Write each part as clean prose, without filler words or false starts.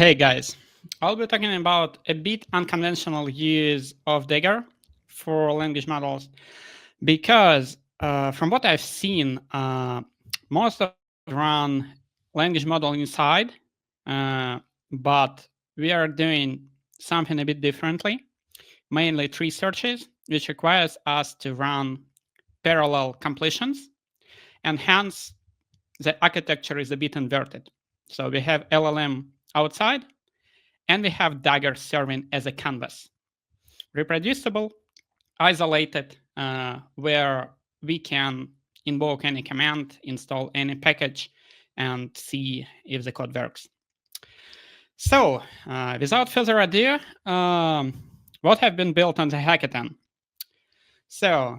Hey guys, I'll be talking about a bit unconventional use of Dagger for language models because from what I've seen, most of run language model inside, but we are doing something a bit differently, mainly tree searches, which requires us to run parallel completions, and hence the architecture is a bit inverted. So we have LLM outside, and we have Dagger serving as a canvas. Reproducible, isolated, where we can invoke any command, install any package, and see if the code works. So, without further ado, what have been built on the hackathon? So,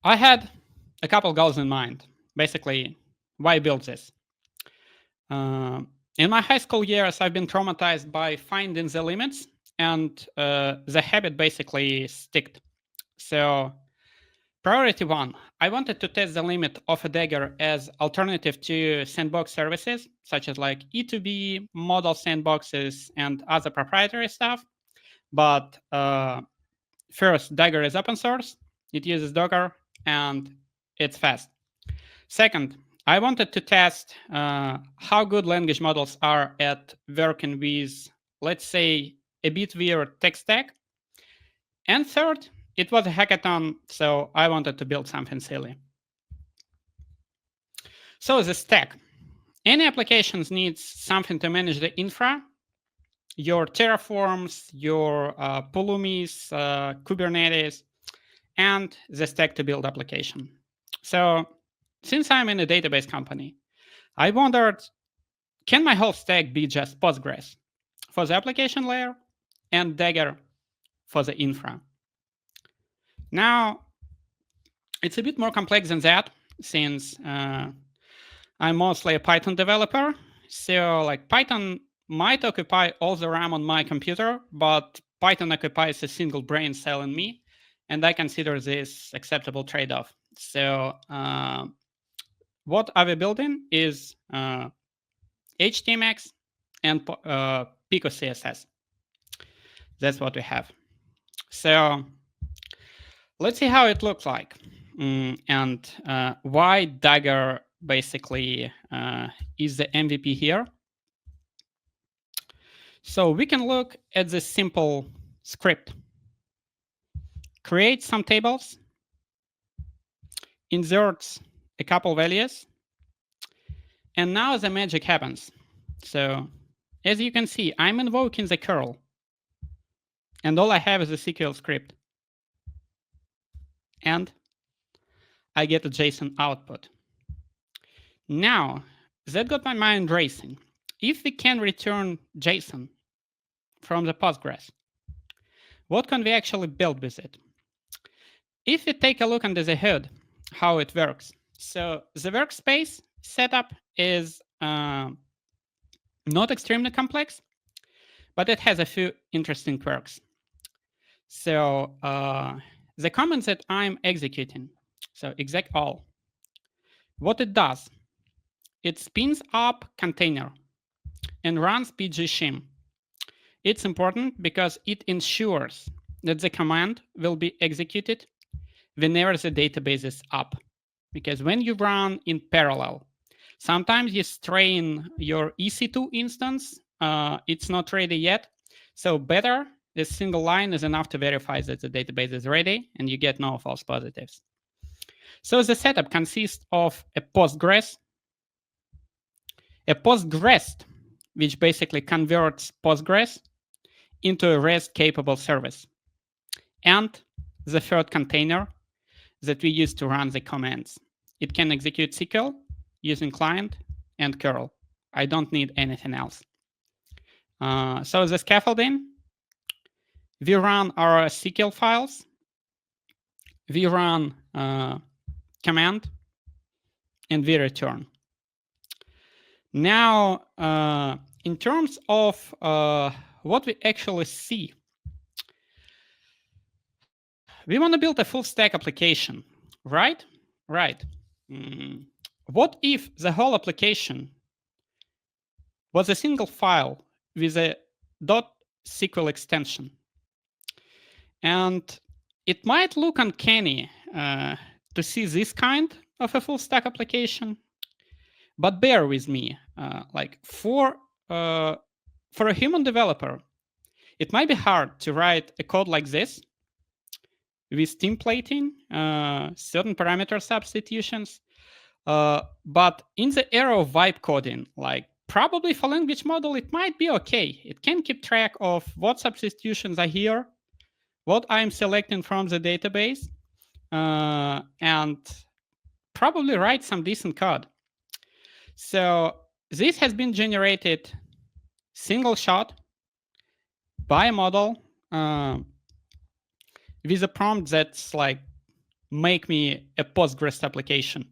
I had a couple goals in mind. Basically, why build this? Uh, in my high school years, I've been traumatized by finding the limits, and the habit basically sticked. So, priority one, I wanted to test the limit of a Dagger as alternative to sandbox services, such as like E2B, model sandboxes, and other proprietary stuff. But first, Dagger is open source, it uses Docker, and it's fast. Second, I wanted to test how good language models are at working with, let's say, a bit weird tech stack. And third, it was a hackathon, so I wanted to build something silly. So the stack. Any applications needs something to manage the infra, your Terraforms, your Pulumis, Kubernetes, and the stack to build application. So since I'm in a database company, I wondered, can my whole stack be just Postgres for the application layer and Dagger for the infra? Now, it's a bit more complex than that, since I'm mostly a Python developer. So like Python might occupy all the RAM on my computer, but Python occupies a single brain cell in me, and I consider this acceptable trade-off. So what are we building is HTMX and Pico CSS. That's what we have. So let's see how it looks like, and why Dagger basically is the MVP here. So we can look at this simple script. Create some tables, inserts a couple values, and now the magic happens. So as you can see, I'm invoking the curl, and all I have is a SQL script. And I get a JSON output. Now, that got my mind racing. If we can return JSON from the Postgres, what can we actually build with it? If we take a look under the hood, how it works. So the workspace setup is not extremely complex, but it has a few interesting quirks. So the comments that I'm executing, so exec all, what it does, it spins up container and runs pgshim. It's important because it ensures that the command will be executed whenever the database is up. Because when you run in parallel, sometimes you strain your EC2 instance, it's not ready yet. So better, this single line is enough to verify that the database is ready and you get no false positives. So the setup consists of a Postgres, which basically converts Postgres into a REST-capable service, and the third container that we use to run the commands. It can execute SQL using client and curl. I don't need anything else. So the scaffolding, we run our SQL files, we run command, and we return. Now, in terms of what we actually see, we want to build a full stack application, right? Right. What if the whole application was a single file with a .sql extension. And it might look uncanny to see this kind of a full stack application, but bear with me. Like for a human developer, it might be hard to write a code like this with templating, certain parameter substitutions. But in the era of vibe coding, like probably for language model, it might be okay. It can keep track of what substitutions are here, what I'm selecting from the database, and probably write some decent code. So this has been generated single shot by a model with a prompt that's like, make me a Postgres application.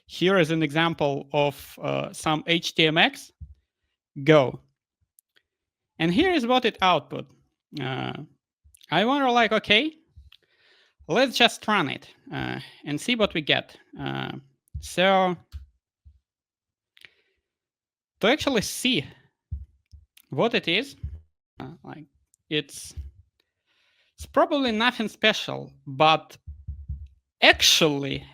Here is an example of some HTMX. Go. And here is what it output. I wonder, like, okay, let's just run it and see what we get. So to actually see what it is, like it's probably nothing special, but actually,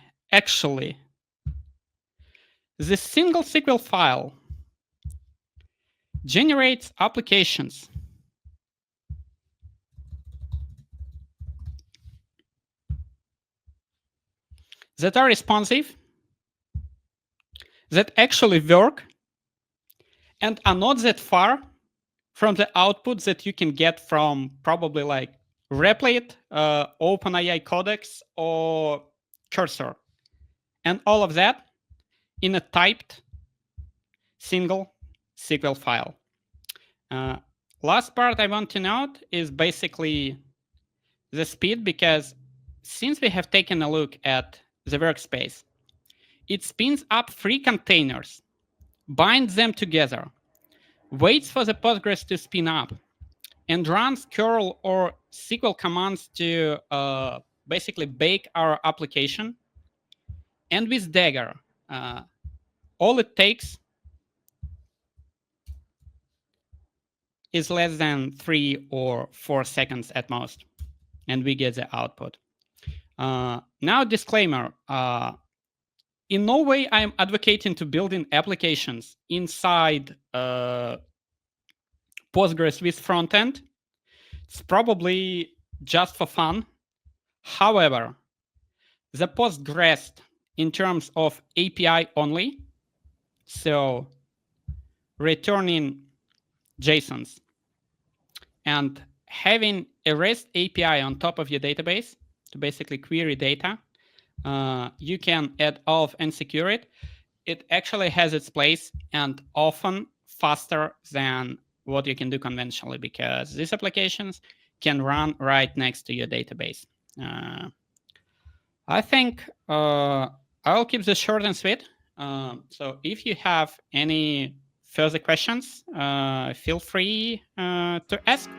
this single SQL file generates applications that are responsive, that actually work, and are not that far from the output that you can get from probably like Replit, OpenAI Codex, or Cursor. And all of that in a typed single SQL file. Last part I want to note is basically the speed, because since we have taken a look at the workspace, it spins up 3 containers, binds them together, waits for the Postgres to spin up, and runs curl or SQL commands to basically bake our application. And with Dagger, all it takes is less than 3 or 4 seconds at most, and we get the output. Now, disclaimer. In no way I'm advocating to building applications inside Postgres with frontend. It's probably just for fun. However, the Postgres in terms of API only, so returning JSONs and having a REST API on top of your database to basically query data, you can add auth and secure it. It actually has its place, and often faster than what you can do conventionally, because these applications can run right next to your database. I think I'll keep this short and sweet. So if you have any further questions, feel free to ask.